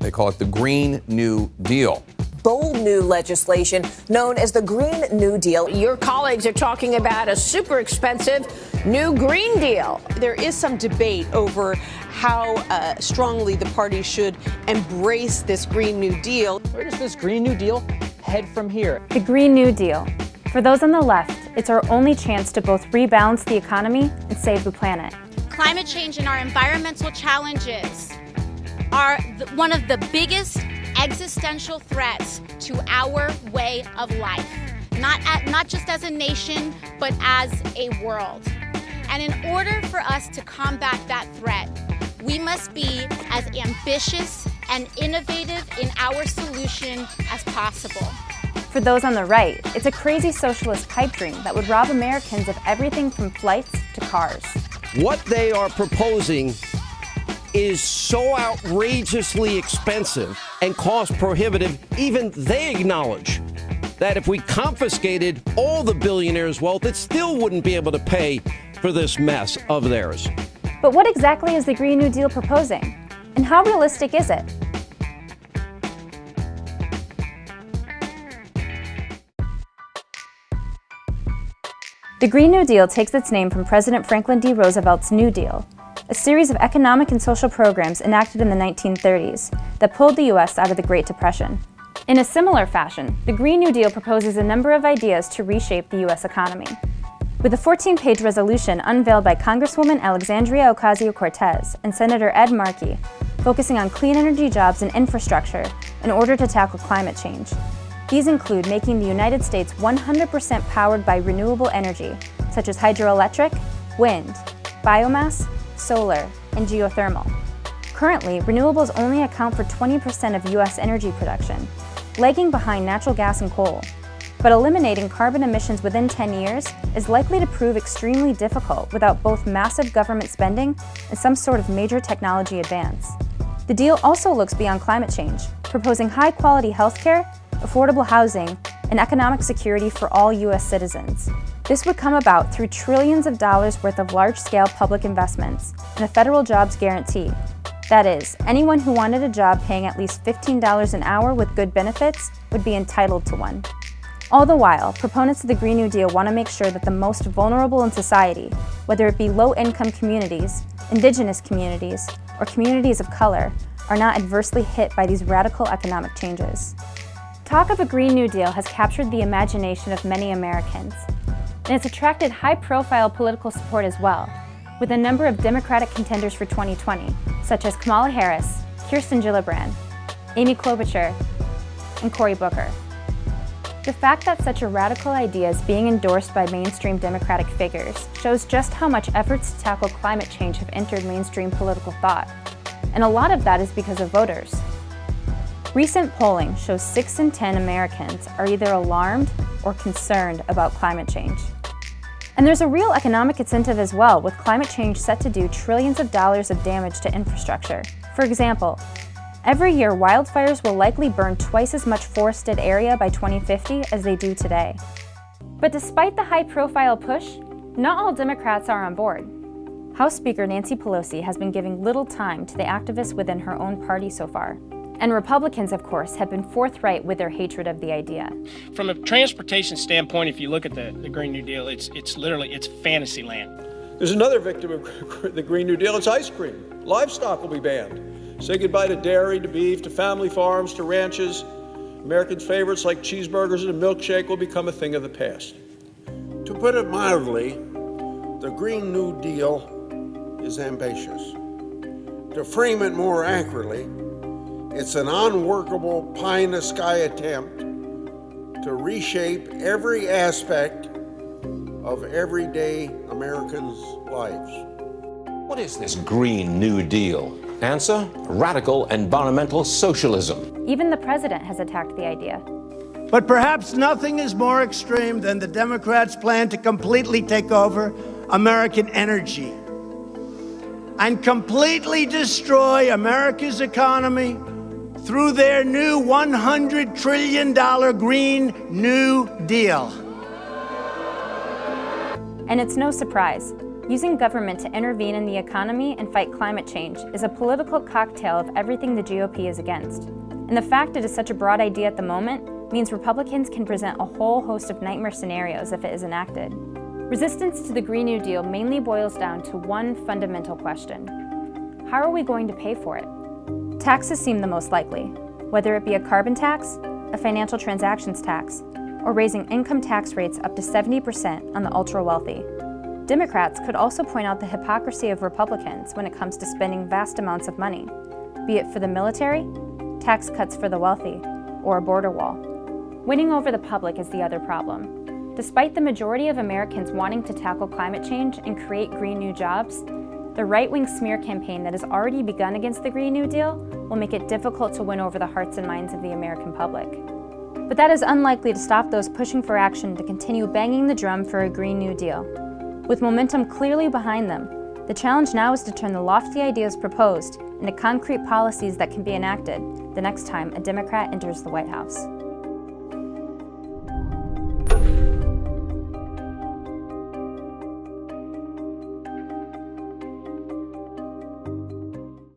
They call it the Green New Deal. Bold new legislation known as the Green New Deal. Your colleagues are talking about a super expensive new Green Deal. There is some debate over how strongly the party should embrace this Green New Deal. Where does this Green New Deal head from here? The Green New Deal. For those on the left, it's our only chance to both rebalance the economy and save the planet. Climate change and our environmental challenges are one of the biggest existential threats to our way of life, not just as a nation, but as a world. And in order for us to combat that threat, we must be as ambitious and innovative in our solution as possible. For those on the right, it's a crazy socialist pipe dream that would rob Americans of everything from flights to cars. What they are proposing is so outrageously expensive and cost prohibitive, even they acknowledge that if we confiscated all the billionaires' wealth, it still wouldn't be able to pay for this mess of theirs. But what exactly is the Green New Deal proposing? And how realistic is it? The Green New Deal takes its name from President Franklin D. Roosevelt's New Deal, a series of economic and social programs enacted in the 1930s that pulled the U.S. out of the Great Depression. In a similar fashion, the Green New Deal proposes a number of ideas to reshape the U.S. economy. With a 14-page resolution unveiled by Congresswoman Alexandria Ocasio-Cortez and Senator Ed Markey, focusing on clean energy jobs and infrastructure in order to tackle climate change. These include making the United States 100% powered by renewable energy, such as hydroelectric, wind, biomass, solar, and geothermal. Currently, renewables only account for 20% of U.S. energy production, lagging behind natural gas and coal. But eliminating carbon emissions within 10 years is likely to prove extremely difficult without both massive government spending and some sort of major technology advance. The deal also looks beyond climate change, proposing high-quality healthcare, affordable housing, and economic security for all U.S. citizens. This would come about through trillions of dollars worth of large-scale public investments and a federal jobs guarantee. That is, anyone who wanted a job paying at least $15 an hour with good benefits would be entitled to one. All the while, proponents of the Green New Deal want to make sure that the most vulnerable in society, whether it be low-income communities, indigenous communities, or communities of color, are not adversely hit by these radical economic changes. Talk of a Green New Deal has captured the imagination of many Americans, and it's attracted high-profile political support as well, with a number of Democratic contenders for 2020, such as Kamala Harris, Kirsten Gillibrand, Amy Klobuchar, and Cory Booker. The fact that such a radical idea is being endorsed by mainstream Democratic figures shows just how much efforts to tackle climate change have entered mainstream political thought, and a lot of that is because of voters. Recent polling shows 6 in 10 Americans are either alarmed or concerned about climate change. And there's a real economic incentive as well, with climate change set to do trillions of dollars of damage to infrastructure. For example, every year wildfires will likely burn twice as much forested area by 2050 as they do today. But despite the high-profile push, not all Democrats are on board. House Speaker Nancy Pelosi has been giving little time to the activists within her own party so far. And Republicans, of course, have been forthright with their hatred of the idea. From a transportation standpoint, if you look at the Green New Deal, it's fantasy land. There's another victim of the Green New Deal, it's ice cream. Livestock will be banned. Say goodbye to dairy, to beef, to family farms, to ranches. Americans' favorites like cheeseburgers and a milkshake will become a thing of the past. To put it mildly, the Green New Deal is ambitious. To frame it more accurately, it's an unworkable pie-in-the-sky attempt to reshape every aspect of everyday Americans' lives. What is this Green New Deal? Answer: radical environmental socialism. Even the president has attacked the idea. But perhaps nothing is more extreme than the Democrats' plan to completely take over American energy and completely destroy America's economy through their new $100 trillion Green New Deal. And it's no surprise. Using government to intervene in the economy and fight climate change is a political cocktail of everything the GOP is against. And the fact it is such a broad idea at the moment means Republicans can present a whole host of nightmare scenarios if it is enacted. Resistance to the Green New Deal mainly boils down to one fundamental question: how are we going to pay for it? Taxes seem the most likely, whether it be a carbon tax, a financial transactions tax, or raising income tax rates up to 70% on the ultra-wealthy. Democrats could also point out the hypocrisy of Republicans when it comes to spending vast amounts of money, be it for the military, tax cuts for the wealthy, or a border wall. Winning over the public is the other problem. Despite the majority of Americans wanting to tackle climate change and create green new jobs, the right-wing smear campaign that has already begun against the Green New Deal will make it difficult to win over the hearts and minds of the American public. But that is unlikely to stop those pushing for action to continue banging the drum for a Green New Deal. With momentum clearly behind them, the challenge now is to turn the lofty ideas proposed into concrete policies that can be enacted the next time a Democrat enters the White House.